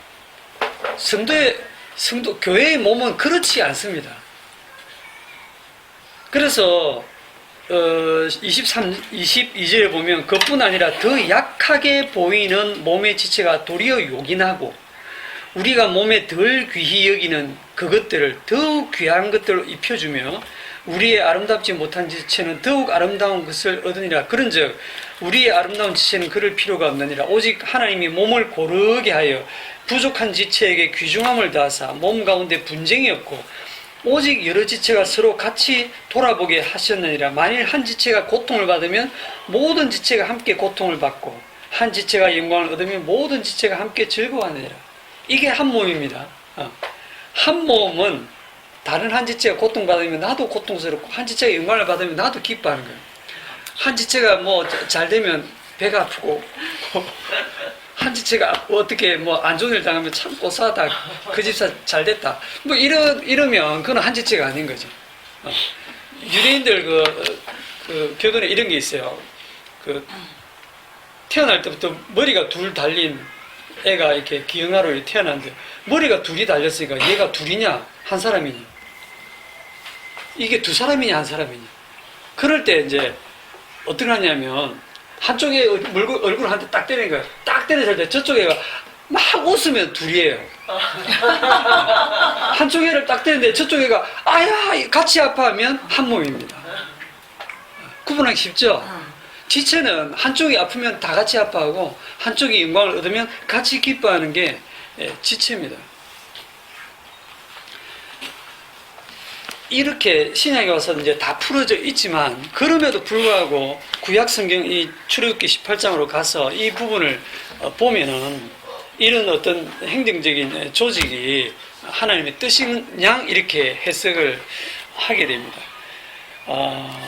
교회의 몸은 그렇지 않습니다. 그래서 22절에 보면 그뿐 아니라 더 약하게 보이는 몸의 지체가 도리어 요긴하고 우리가 몸에 덜 귀히 여기는 그것들을 더욱 귀한 것들로 입혀주며 우리의 아름답지 못한 지체는 더욱 아름다운 것을 얻으니라. 그런즉 우리의 아름다운 지체는 그럴 필요가 없느니라. 오직 하나님이 몸을 고르게 하여 부족한 지체에게 귀중함을 다하사 몸 가운데 분쟁이 없고 오직 여러 지체가 서로 같이 돌아보게 하셨느니라. 만일 한 지체가 고통을 받으면 모든 지체가 함께 고통을 받고 한 지체가 영광을 얻으면 모든 지체가 함께 즐거워하느니라. 이게 한 몸입니다. 한 몸은 다른 한 지체가 고통받으면 나도 고통스럽고 한 지체가 영광을 받으면 나도 기뻐하는 거예요. 한 지체가 뭐 잘 되면 배가 아프고 한 지체가 어떻게 뭐 안 좋은 일 당하면 참 고사하다, 그 집사 잘 됐다, 뭐 이러면 그건 한 지체가 아닌 거죠. 유대인들 그 교도에 이런 게 있어요. 태어날 때부터 머리가 둘 달린 애가 이렇게 기형아로 태어났는데 머리가 둘이 달렸으니까 얘가 둘이냐 한 사람이냐, 이게 두 사람이냐 한 사람이냐. 그럴 때 이제 어떻게 하냐면 한쪽에 얼굴을 한테 딱 때리는 거예요. 딱 때렸을 때 저쪽 애가 막 웃으면 둘이에요. 한쪽 애를 딱 때리는데 저쪽 애가 아야 같이 아파하면 한 몸입니다. 구분하기 쉽죠? 지체는 한쪽이 아프면 다 같이 아파하고 한쪽이 영광을 얻으면 같이 기뻐하는 게 지체입니다. 이렇게 신약에 와서 이제 다 풀어져 있지만 그럼에도 불구하고 구약 성경 이 출애굽기 18장으로 가서 이 부분을 보면은 이런 어떤 행정적인 조직이 하나님의 뜻인 양 이렇게 해석을 하게 됩니다.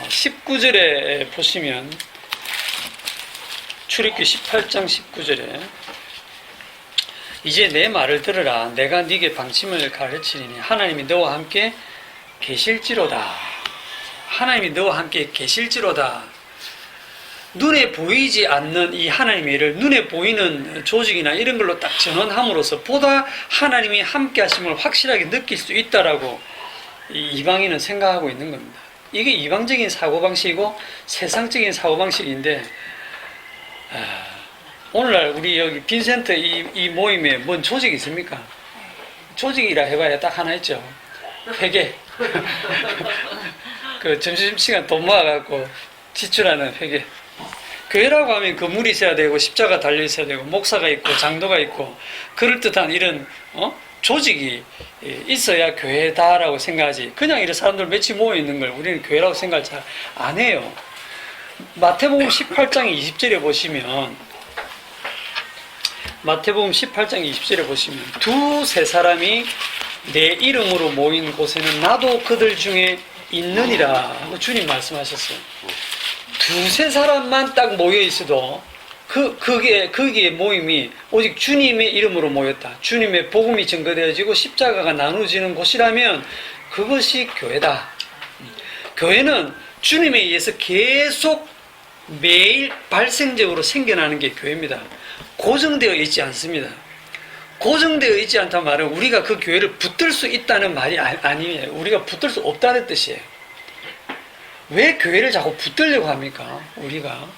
19절에 보시면 출애굽기 18장 19절에 이제 내 말을 들으라. 내가 네게 방침을 가르치리니 하나님이 너와 함께 계실지로다. 하나님이 너와 함께 계실지로다. 눈에 보이지 않는 이 하나님의 일을 눈에 보이는 조직이나 이런 걸로 딱 전언함으로써 보다 하나님이 함께 하심을 확실하게 느낄 수 있다라고 이방인은 생각하고 있는 겁니다. 이게 이방적인 사고방식이고 세상적인 사고방식인데 오늘날 우리 여기 빈센트 이 모임에 뭔 조직이 있습니까? 조직이라 해봐야 딱 하나 있죠. 회계. 그 점심시간 돈 모아갖고 지출하는 회계. 교회라고 하면 건물이 있어야 되고 십자가 달려 있어야 되고 목사가 있고 장로가 있고 그럴듯한 이런 조직이 있어야 교회다라고 생각하지. 그냥 이런 사람들 며칠 모여 있는 걸 우리는 교회라고 생각을 잘 안 해요. 마태복음 18장 20절에 보시면 두세 사람이 내 이름으로 모인 곳에는 나도 그들 중에 있느니라. 주님 말씀하셨어요. 두세 사람만 딱 모여 있어도 거기에 모임이 오직 주님의 이름으로 모였다. 주님의 복음이 증거되어지고 십자가가 나누어지는 곳이라면 그것이 교회다. 교회는 주님에 의해서 계속 매일 발생적으로 생겨나는 게 교회입니다. 고정되어 있지 않습니다. 고정되어 있지 않다는 말은 우리가 그 교회를 붙들 수 있다는 말이 아니에요. 우리가 붙들 수 없다는 뜻이에요. 왜 교회를 자꾸 붙들려고 합니까? 우리가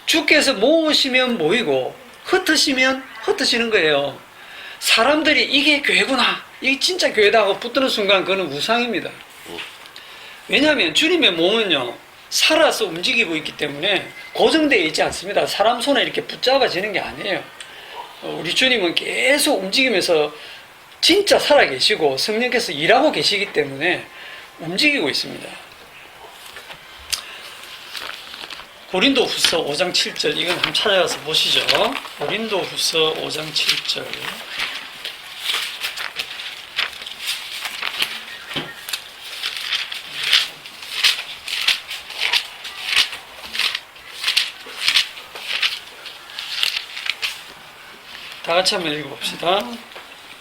주께서 모으시면 모이고 흩으시면 흩으시는 거예요. 사람들이 이게 교회구나, 이 진짜 교회다 하고 붙드는 순간 그거는 우상입니다. 왜냐하면 주님의 몸은요, 살아서 움직이고 있기 때문에 고정되어 있지 않습니다. 사람 손에 이렇게 붙잡아지는 게 아니에요. 우리 주님은 계속 움직이면서 진짜 살아계시고 성령께서 일하고 계시기 때문에 움직이고 있습니다. 고린도후서 5장 7절, 이건 한번 찾아가서 보시죠. 고린도후서 5장 7절. 다 같이 한번 읽어봅시다.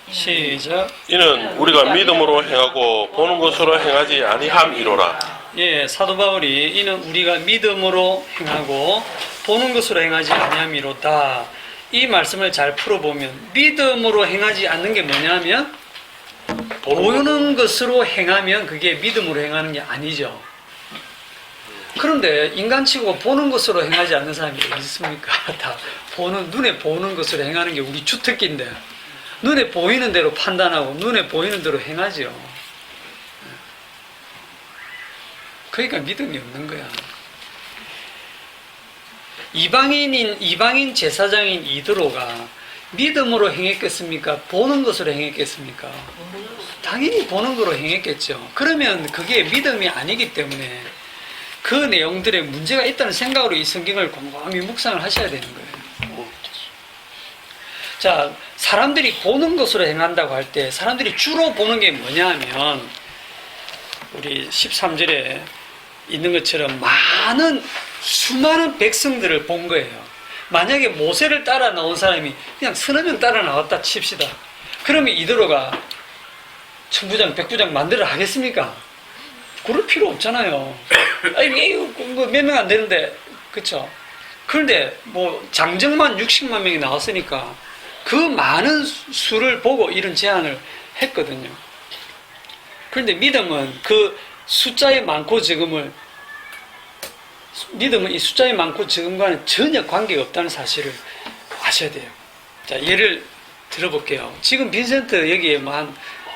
시작. 이는 우리가 믿음으로 행하고 보는 것으로 행하지 아니함이로라. 예, 사도 바울이 이는 우리가 믿음으로 행하고 보는 것으로 행하지 아니함이로다. 이 말씀을 잘 풀어보면 믿음으로 행하지 않는 게 뭐냐면 보는 것으로 행하면 그게 믿음으로 행하는 게 아니죠. 그런데 인간치고 보는 것으로 행하지 않는 사람이 어디 있습니까? 다 눈에 보는 것으로 행하는 게 우리 주특기인데 눈에 보이는 대로 판단하고 눈에 보이는 대로 행하죠. 그러니까 믿음이 없는 거야. 이방인 제사장인 이드로가 믿음으로 행했겠습니까? 보는 것으로 행했겠습니까? 당연히 보는 거로 행했겠죠. 그러면 그게 믿음이 아니기 때문에 그 내용들에 문제가 있다는 생각으로 이 성경을 곰곰이 묵상을 하셔야 되는 거예요. 자, 사람들이 보는 것으로 행한다고 할 때 사람들이 주로 보는 게 뭐냐 하면 우리 13절에 있는 것처럼 수많은 백성들을 본 거예요. 만약에 모세를 따라 나온 사람이 그냥 서너 명 따라 나왔다 칩시다. 그러면 이드로가 천부장, 백부장 만들어 하겠습니까? 그럴 필요 없잖아요. 아니, 몇 명 안 되는데, 그쵸? 그런데 장정만 60만 명이 나왔으니까 그 많은 수를 보고 이런 제안을 했거든요. 그런데 믿음은 그 숫자의 많고 적음을, 믿음은 이 숫자의 많고 적음과는 전혀 관계가 없다는 사실을 아셔야 돼요. 자, 예를 들어볼게요. 지금 빈센트 여기에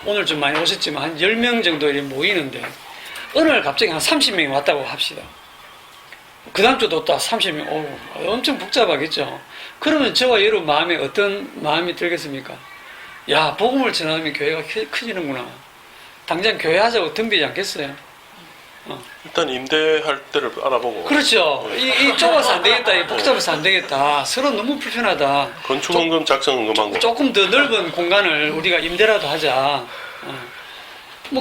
오늘 좀 많이 오셨지만 한 10명 정도 이렇게 모이는데 어느 날 갑자기 한 30명이 왔다고 합시다. 그 다음 주도 또 30명, 엄청 복잡하겠죠. 그러면 저와 여러분 마음에 어떤 마음이 들겠습니까? 야, 복음을 전하면 교회가 커지는구나. 당장 교회 하자고 덤비지 않겠어요? 일단 임대할 때를 알아보고. 그렇죠. 이 좁아서 안 되겠다, 이 복잡해서 안 되겠다, 서로 너무 불편하다. 건축원금, 작성원금하고. 조금 더 넓은 공간을 우리가 임대라도 하자.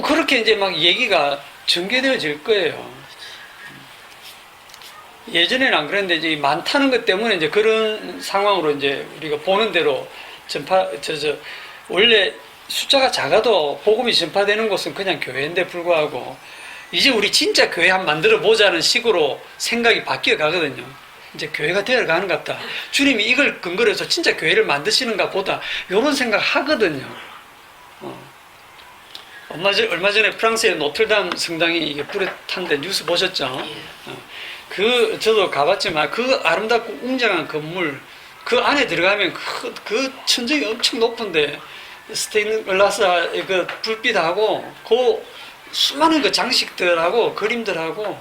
그렇게 이제 막 얘기가 전개되어질 거예요. 예전에는 안 그랬는데 이제 많다는 것 때문에 이제 그런 상황으로 이제 우리가 보는 대로 원래 숫자가 작아도 복음이 전파되는 곳은 그냥 교회인데 불구하고 이제 우리 진짜 교회 한번 만들어 보자는 식으로 생각이 바뀌어 가거든요. 이제 교회가 되어 가는 것 같다. 주님이 이걸 근거로 해서 진짜 교회를 만드시는가 보다. 이런 생각 하거든요. 얼마 전에 프랑스의 노틀담 성당이 이게 불에 탄데 뉴스 보셨죠? 저도 가봤지만 그 아름답고 웅장한 건물 그 안에 들어가면 그 천정이 엄청 높은데 스테인글라스 그 불빛하고 그 수많은 그 장식들하고 그림들하고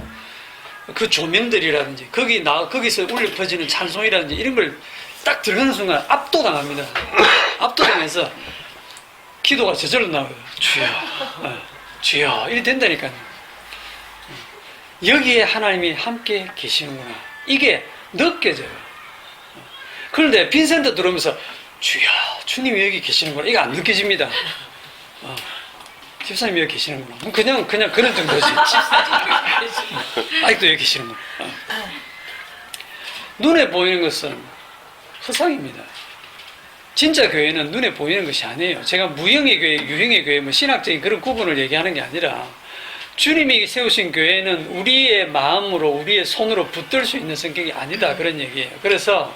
그 조명들이라든지 거기서 울려 퍼지는 찬송이라든지 이런 걸 딱 들어가는 순간 압도당합니다. 압도당해서 기도가 저절로 나와요. 주여, 주여, 이래 된다니까요. 여기에 하나님이 함께 계시는구나. 이게 느껴져요. 그런데 빈센트 들어오면서 주여, 주님이 여기 계시는구나. 이게 안 느껴집니다. 집사님이 여기 계시는구나. 그냥 그런 정도지. 아직도 여기 계시는구나. 눈에 보이는 것은 허상입니다. 진짜 교회는 눈에 보이는 것이 아니에요. 제가 무형의 교회, 유형의 교회, 신학적인 그런 구분을 얘기하는 게 아니라 주님이 세우신 교회는 우리의 마음으로, 우리의 손으로 붙들 수 있는 성격이 아니다. 그런 얘기예요. 그래서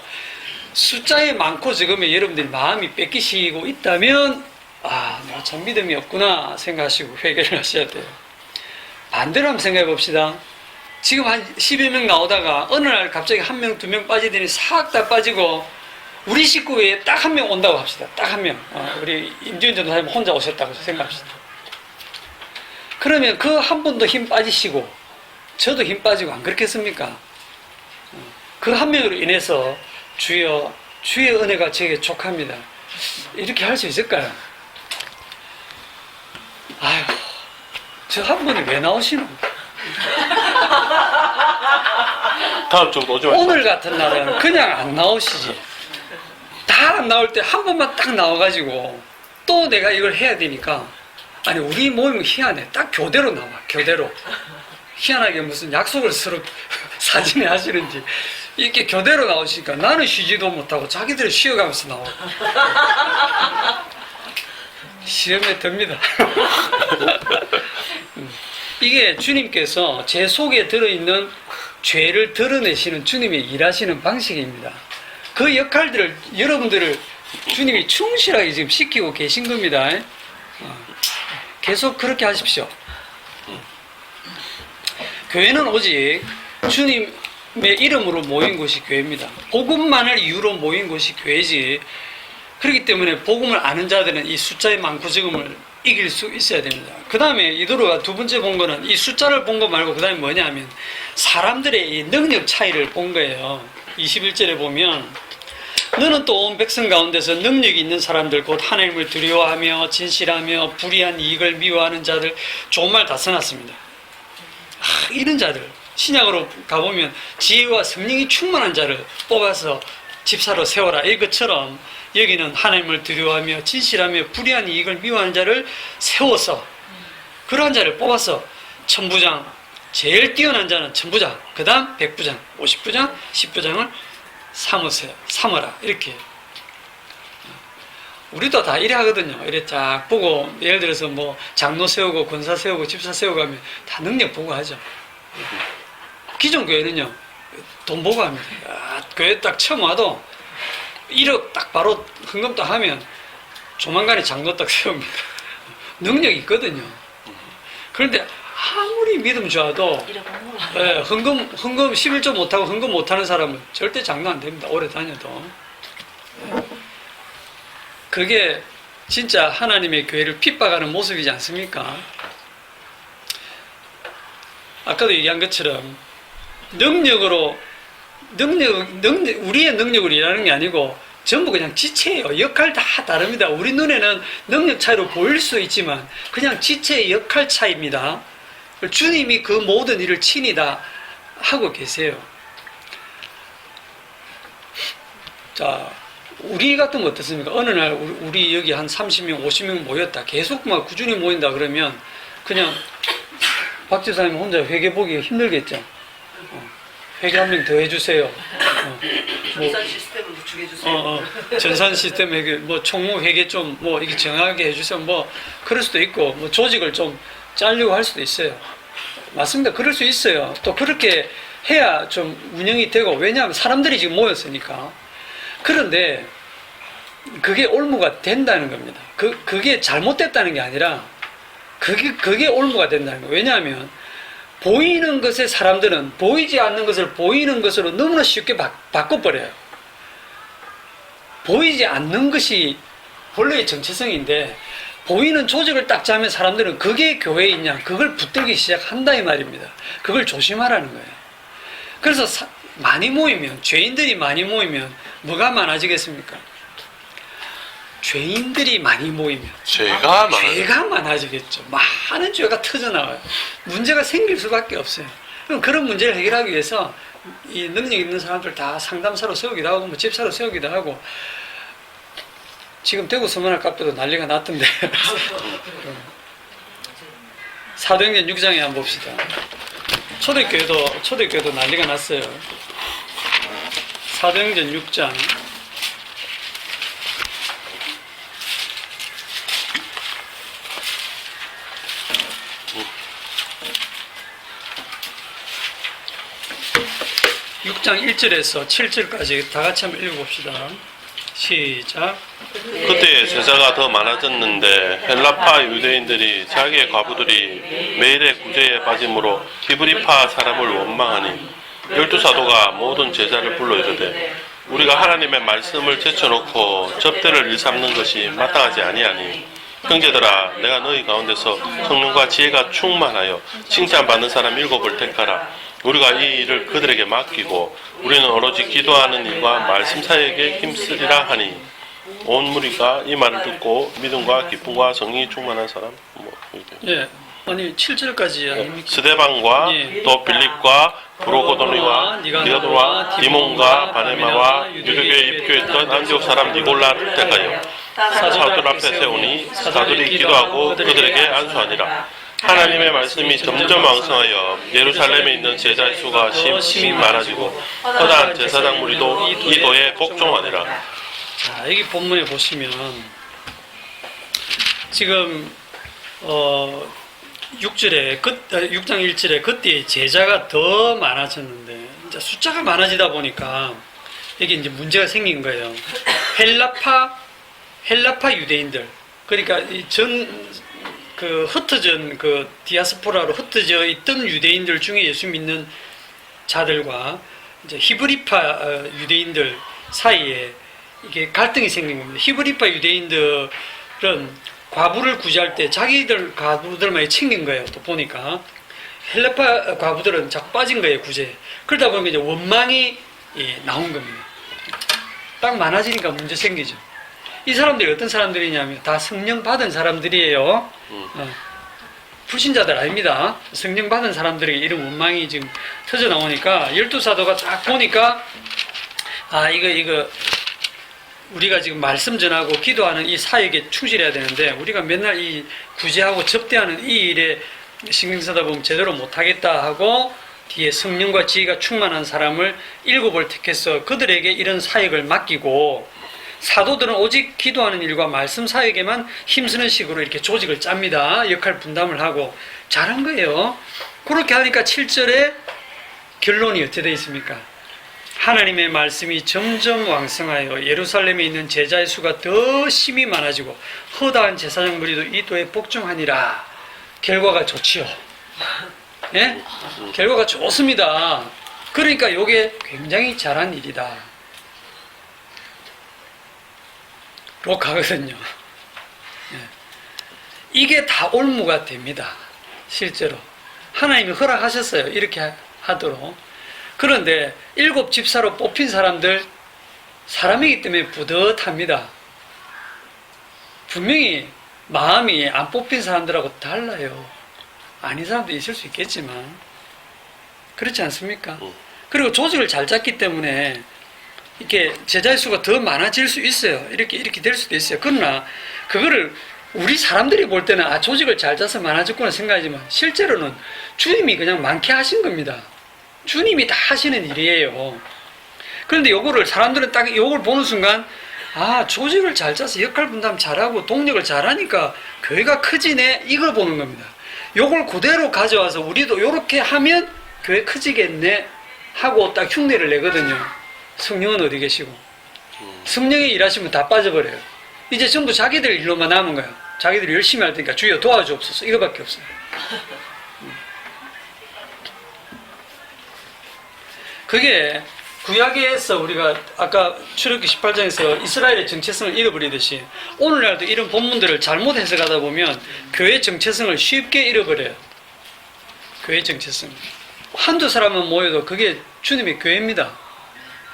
숫자에 많고 적으면 여러분들이 마음이 뺏기시고 있다면 내가 참 믿음이 없구나 생각하시고 회개를 하셔야 돼요. 반대로 한번 생각해 봅시다. 지금 한 10여 명 나오다가 어느 날 갑자기 1명, 2명 빠지더니 싹 다 빠지고 우리 식구 외에 딱 한 명 온다고 합시다. 딱 한 명. 우리 임지훈 전도사님 혼자 오셨다고 생각합시다. 그러면 그 한 분도 힘 빠지시고 저도 힘 빠지고 안 그렇겠습니까? 그 한 명으로 인해서 주여 주의 은혜가 제게 족합니다. 이렇게 할 수 있을까요? 아휴, 저 한 분이 왜 나오시노? 다음 주로 오지 마시고. 오늘 같은 날은 그냥 안 나오시지. 다 안 나올 때 한 번만 딱 나와가지고 또 내가 이걸 해야 되니까. 아니, 우리 모임은 희한해. 딱 교대로 나와, 교대로. 희한하게 무슨 약속을 서로 사진에 하시는지. 이렇게 교대로 나오시니까 나는 쉬지도 못하고 자기들은 쉬어가면서 나오고. 시험에 듭니다. 이게 주님께서 제 속에 들어있는 죄를 드러내시는 주님의 일하시는 방식입니다. 그 역할들을 여러분들을 주님이 충실하게 지금 시키고 계신 겁니다. 계속 그렇게 하십시오. 교회는 오직 주님의 이름으로 모인 곳이 교회입니다. 복음만을 이유로 모인 곳이 교회지. 그렇기 때문에 복음을 아는 자들은 이 숫자의 많고 적음을 이길 수 있어야 됩니다. 그 다음에 이도로가 두 번째 본 거는 이 숫자를 본 거 말고 그 다음에 뭐냐 하면 사람들의 이 능력 차이를 본 거예요. 21절에 보면 너는 또 온 백성 가운데서 능력이 있는 사람들 곧 하나님을 두려워하며 진실하며 불의한 이익을 미워하는 자들, 좋은 말 다 써놨습니다. 이런 자들, 신약으로 가보면 지혜와 성령이 충만한 자를 뽑아서 집사로 세워라, 이것처럼 여기는 하나님을 두려워하며 진실하며 불의한 이익을 미워하는 자를 세워서 그러한 자를 뽑아서 천부장, 제일 뛰어난 자는 천부장, 그 다음 백부장, 50부장, 10부장을 삼어라, 이렇게. 우리도 다 이래 하거든요. 이래 쫙 보고, 예를 들어서 뭐 장로 세우고 권사 세우고 집사 세우고 하면 다 능력 보고 하죠. 기존 교회는요, 돈 보고 합니다. 교회 딱 처음 와도 1억 딱 바로 헌금 딱 하면 조만간에 장로 딱 세웁니다. 능력이 있거든요. 그런데 아무리 믿음 좋아도 헌금 11조 못하고 헌금 못하는 사람은 절대 장로 안 됩니다. 오래 다녀도. 그게 진짜 하나님의 교회를 핍박하는 모습이지 않습니까? 아까도 얘기한 것처럼 우리의 능력으로 일하는 게 아니고 전부 그냥 지체예요. 역할 다 다릅니다. 우리 눈에는 능력 차이로 보일 수 있지만 그냥 지체의 역할 차이입니다. 주님이 그 모든 일을 친히 다 하고 계세요. 자, 우리 같으면 어떻습니까? 어느 날 우리 여기 한 30명, 50명 모였다. 계속 막 꾸준히 모인다 그러면 그냥 박 집사님 혼자 회계 보기 힘들겠죠. 회계 한 명 더 해주세요. 전산 시스템을 구축해주세요. 전산 시스템 회계, 뭐 총무 회계 좀 뭐 이게 정확하게 해주세요. 뭐 그럴 수도 있고, 뭐 조직을 좀 짜려고 할 수도 있어요. 맞습니다. 그럴 수 있어요. 또 그렇게 해야 좀 운영이 되고, 왜냐하면 사람들이 지금 모였으니까. 그런데 그게 올무가 된다는 겁니다. 그게 잘못됐다는 게 아니라 그게 올무가 된다는 거예요. 왜냐하면 보이는 것에 사람들은 보이지 않는 것을 보이는 것으로 너무나 쉽게 바꿔버려요. 보이지 않는 것이 본래의 정체성인데 보이는 조직을 딱 짜면 사람들은 그게 교회에 있냐 그걸 붙들기 시작한다 이 말입니다. 그걸 조심하라는 거예요. 그래서 많이 모이면, 죄인들이 많이 모이면 뭐가 많아지겠습니까? 죄인들이 많이 모이면 죄가 많아지겠죠. 많은 죄가 터져나와요. 문제가 생길 수밖에 없어요. 그럼 그런 문제를 해결하기 위해서 이 능력 있는 사람들 다 상담사로 세우기도 하고 뭐 집사로 세우기도 하고, 지금 대구 서문화 카페도 난리가 났던데 사도행전 6장에 한번 봅시다. 초대교회도 난리가 났어요. 사도행전 6장 6장 1절에서 7절까지 다 같이 한번 읽어봅시다. 시작. 그때 제자가 더 많아졌는데 헬라파 유대인들이 자기의 과부들이 매일의 구제에 빠짐으로 기브리파 사람을 원망하니 12 사도가 모든 제자를 불러 이르되 우리가 하나님의 말씀을 제쳐놓고 접대를 일삼는 것이 마땅하지 아니하니 형제들아 내가 너희 가운데서 성령과 지혜가 충만하여 칭찬받는 사람 7을 택하라. 우리가 이 일을 그들에게 맡기고 우리는 오로지 기도하는 일과 말씀 사이에게 힘쓰리라 하니 온 무리가 이 말을 듣고 믿음과 기쁨과 성령이 충만한 사람 예, 아니 7절까지 아닙니까? 스데반과 예. 또 빌립과 브로고도니와 니가도와 디몬과 바네마와 유대교에 입교했던 안디옥 사람 니골라를 택하여 사도들 앞에 세우니 사도들이 기도하고 그들에게 안수하니라. 하나님의 말씀이 점점 왕성하여 예루살렘에 있는 제자의 수가 심히 많아지고 허다한 제사장 무리도 이 도에 복종하니라. 자, 여기 본문에 보시면 지금 6장 1절에 그때 제자가 더 많아졌는데 이제 숫자가 많아지다 보니까 이게 이제 문제가 생긴 거예요. 헬라파 유대인들, 그러니까 흩어진 디아스포라로 흩어져 있던 유대인들 중에 예수 믿는 자들과 이제 히브리파 유대인들 사이에 이게 갈등이 생긴 겁니다. 히브리파 유대인들은 과부를 구제할 때 자기들 과부들만 챙긴 거예요. 또 보니까 헬라파 과부들은 자꾸 빠진 거예요, 구제. 그러다 보면 이제 원망이 나온 겁니다. 딱 많아지니까 문제 생기죠. 이 사람들이 어떤 사람들이냐면 다 성령 받은 사람들이에요. 불신자들 아닙니다. 성령 받은 사람들에게 이런 원망이 지금 터져 나오니까 12사도가 딱 보니까 이거 우리가 지금 말씀 전하고 기도하는 이 사역에 충실해야 되는데 우리가 맨날 이 구제하고 접대하는 이 일에 신경 쓰다 보면 제대로 못하겠다 하고 뒤에 성령과 지혜가 충만한 사람을 7을 택해서 그들에게 이런 사역을 맡기고 사도들은 오직 기도하는 일과 말씀 사역에만 힘쓰는 식으로 이렇게 조직을 짭니다. 역할 분담을 하고 잘한 거예요. 그렇게 하니까 7절에 결론이 어떻게 되어 있습니까? 하나님의 말씀이 점점 왕성하여 예루살렘에 있는 제자의 수가 더 심히 많아지고 허다한 제사장 무리도 이 도에 복종하니라. 결과가 좋지요. 예? 결과가 좋습니다. 그러니까 이게 굉장히 잘한 일이다. 로 가거든요. 예. 이게 다 올무가 됩니다. 실제로. 하나님이 허락하셨어요. 이렇게 하도록. 그런데 7 집사로 뽑힌 사람이기 때문에 뿌듯합니다. 분명히 마음이 안 뽑힌 사람들하고 달라요. 아닌 사람도 있을 수 있겠지만 그렇지 않습니까? 그리고 조직을 잘 짰기 때문에 이렇게 제자의 수가 더 많아질 수 있어요. 이렇게 될 수도 있어요. 그러나 그거를 우리 사람들이 볼 때는 조직을 잘 짜서 많아졌구나 생각하지만 실제로는 주님이 그냥 많게 하신 겁니다. 주님이 다 하시는 일이에요. 그런데 요거를 사람들은 딱 요걸 보는 순간 조직을 잘 짜서 역할 분담 잘하고 동력을 잘하니까 교회가 커지네 이걸 보는 겁니다. 요걸 그대로 가져와서 우리도 요렇게 하면 교회 커지겠네 하고 딱 흉내를 내거든요. 성령은 어디 계시고 성령이 일하시면 다 빠져버려요. 이제 전부 자기들 일로만 남은 거예요. 자기들이 열심히 할 테니까 주여 도와주옵소서 이거밖에 없어요. 그게 구약에서 우리가 아까 출애굽기 18장에서 이스라엘의 정체성을 잃어버리듯이 오늘날도 이런 본문들을 잘못 해석하다 보면 교회의 정체성을 쉽게 잃어버려요. 교회의 정체성. 한두 사람만 모여도 그게 주님의 교회입니다.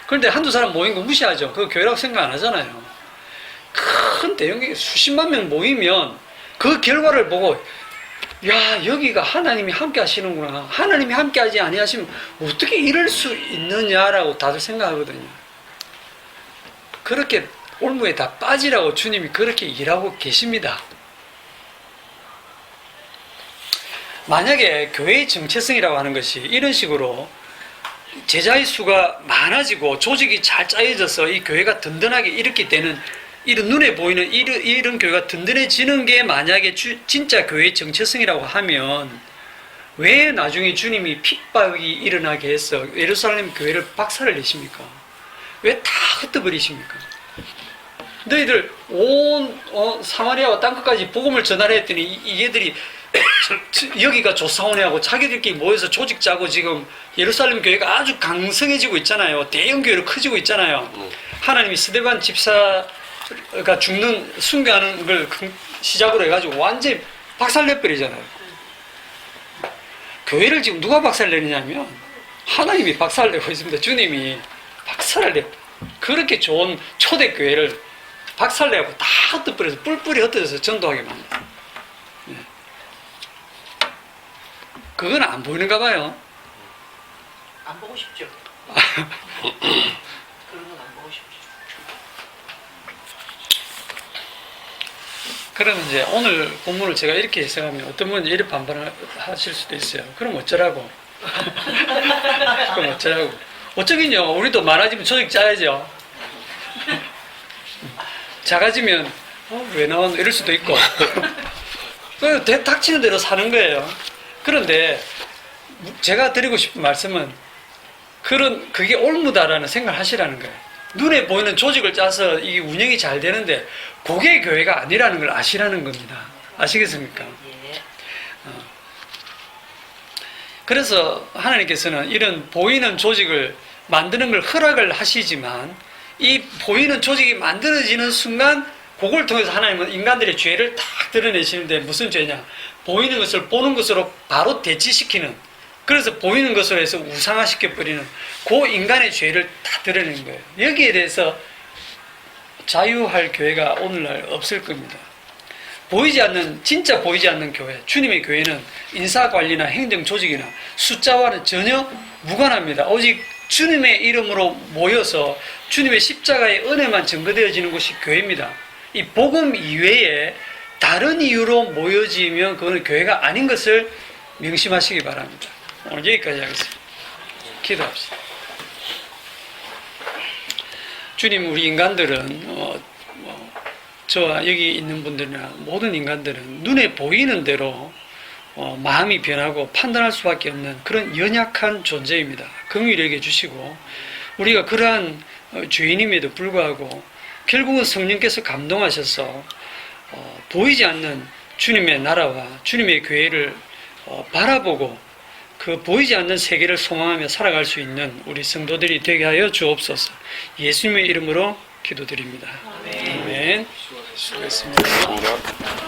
그런데 한두 사람 모인 거 무시하죠. 그거 교회라고 생각 안 하잖아요. 큰 대형교회 수십만 명 모이면 그 결과를 보고 여기가 하나님이 함께 하시는구나. 하나님이 함께 하지 아니하시면 어떻게 이럴 수 있느냐라고 다들 생각하거든요. 그렇게 올무에 다 빠지라고 주님이 그렇게 일하고 계십니다. 만약에 교회의 정체성이라고 하는 것이 이런 식으로 제자의 수가 많아지고 조직이 잘 짜여져서 이 교회가 든든하게 이렇게 되는 이런 눈에 보이는 이런 교회가 든든해지는 게 만약에 진짜 교회의 정체성이라고 하면 왜 나중에 주님이 핍박이 일어나게 해서 예루살렘 교회를 박살을 내십니까? 왜 다 흩어버리십니까? 너희들 온 사마리아와 땅끝까지 복음을 전하라 했더니 얘들이 여기가 조사원회하고 자기들끼리 모여서 조직 짜고 지금 예루살렘 교회가 아주 강성해지고 있잖아요. 대형 교회로 커지고 있잖아요. 하나님이 스데반 집사가 죽는 순교하는 걸 시작으로 해가지고 완전히 박살내버리잖아요. 교회를 지금 누가 박살내느냐면 하나님이 박살내고 있습니다. 주님이 박살을 내고 그렇게 좋은 초대교회를 박살내고 다 흩어버려서 뿔뿔이 흩어져서 전도하게 만들어요. 네. 그건 안 보이는가 봐요. 안 보고 싶죠. 그런 건 안 보고 싶죠. 그러면 이제 오늘 본문을 제가 이렇게 해석하면 어떤 분은 이렇게 반발을 하실 수도 있어요. 그럼 어쩌라고? 그럼 어쩌라고? 어쩌긴요. 우리도 많아지면 조직 짜야죠. 작아지면 왜 나왔노? 이럴 수도 있고. 닥치는 대로 사는 거예요. 그런데 제가 드리고 싶은 말씀은 그게 올무다라는 생각을 하시라는 거예요. 눈에 보이는 조직을 짜서 이 운영이 잘 되는데 그게 교회가 아니라는 걸 아시라는 겁니다. 아시겠습니까? 예. 그래서 하나님께서는 이런 보이는 조직을 만드는 걸 허락을 하시지만 이 보이는 조직이 만들어지는 순간 그걸 통해서 하나님은 인간들의 죄를 딱 드러내시는데 무슨 죄냐? 보이는 것을 보는 것으로 바로 대치시키는, 그래서 보이는 것으로 해서 우상화시켜버리는 그 인간의 죄를 다 드러내는 거예요. 여기에 대해서 자유할 교회가 오늘날 없을 겁니다. 진짜 보이지 않는 교회, 주님의 교회는 인사관리나 행정조직이나 숫자와는 전혀 무관합니다. 오직 주님의 이름으로 모여서 주님의 십자가의 은혜만 증거되어지는 것이 교회입니다. 이 복음 이외에 다른 이유로 모여지면 그거는 교회가 아닌 것을 명심하시기 바랍니다. 오늘 여기까지 하겠습니다. 기도합시다. 주님, 우리 인간들은 저와 여기 있는 분들이나 모든 인간들은 눈에 보이는 대로 마음이 변하고 판단할 수밖에 없는 그런 연약한 존재입니다. 긍휼히 여겨주시고 우리가 그러한 죄인임에도 불구하고 결국은 성령께서 감동하셔서 보이지 않는 주님의 나라와 주님의 교회를 바라보고 그 보이지 않는 세계를 소망하며 살아갈 수 있는 우리 성도들이 되게 하여 주옵소서. 예수님의 이름으로 기도드립니다. 아멘. 수고했습니다. 고맙습니다.